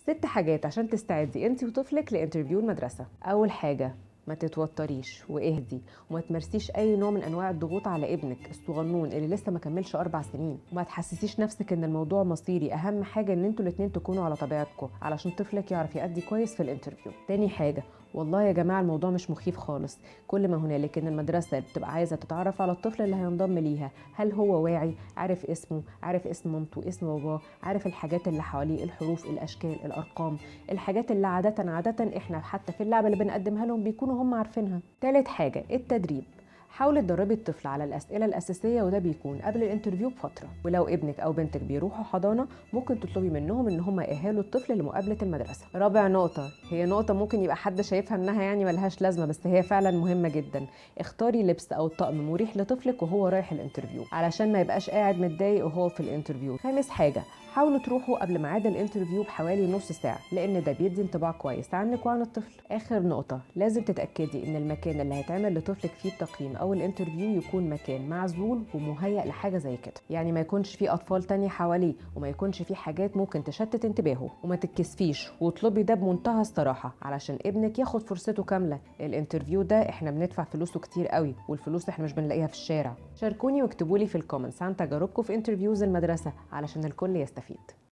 6 حاجات عشان تستعدي انت وطفلك لانترفيو المدرسة. اول حاجة، ما تتوتريش واهدي وما تمارسيش اي نوع من انواع الضغوط على ابنك الصغنون اللي لسه ما كملش 4 سنين، وما تحسسيش نفسك ان الموضوع مصيري. اهم حاجة ان انتوا الاتنين تكونوا على طبيعتكم علشان طفلك يعرف يأدي كويس في الانترفيو. تاني حاجة، والله يا جماعة الموضوع مش مخيف خالص، كل ما هنالك ان المدرسة بتبقى عايزة تتعرف على الطفل اللي هينضم ليها، هل هو واعي، عارف اسمه، عارف اسم مامته، اسم باباه، عارف الحاجات اللي حواليه، الحروف، الاشكال، الارقام، الحاجات اللي عادة احنا حتى في اللعبة اللي بنقدمها لهم بيكونوا هم عارفينها. تالت حاجة، التدريب. حاولي تدربي الطفل على الأسئلة الأساسية، وده بيكون قبل الانترفيو بفترة. ولو ابنك أو بنتك بيروحوا حضانة ممكن تطلبي منهم إن هم يأهلوا الطفل لمقابلة المدرسة. رابع نقطة، هي نقطة ممكن يبقى حد شايفها إنها يعني ملهاش لازمة، بس هي فعلا مهمة جدا. اختاري لبس أو طقم مريح لطفلك وهو رايح الانترفيو علشان ما يبقاش قاعد متضايق وهو في الانترفيو. خامس حاجة، حاولوا تروحوا قبل ميعاد الانترفيو بحوالي نص ساعة، لأن ده بيدي انطباع كويس عنك وعن الطفل. آخر نقطة، لازم تتأكدي إن المكان اللي هيتعمل لطفلك فيه التقييم أو الانترفيو يكون مكان معزول ومهيأ لحاجة زي كده، يعني ما يكونش فيه أطفال تانية حواليه، وما يكونش فيه حاجات ممكن تشتت انتباهه. وما تتكسفيش واطلبي ده بمنتهى الصراحة علشان ابنك ياخد فرصته كاملة. الانترفيو ده احنا بندفع فلوسه كتير قوي، والفلوس احنا مش بنلاقيها في الشارع. شاركوني واكتبولي في الكومنتس عن تجاربكم في انترفيوز المدرسة علشان الكل يستفيد.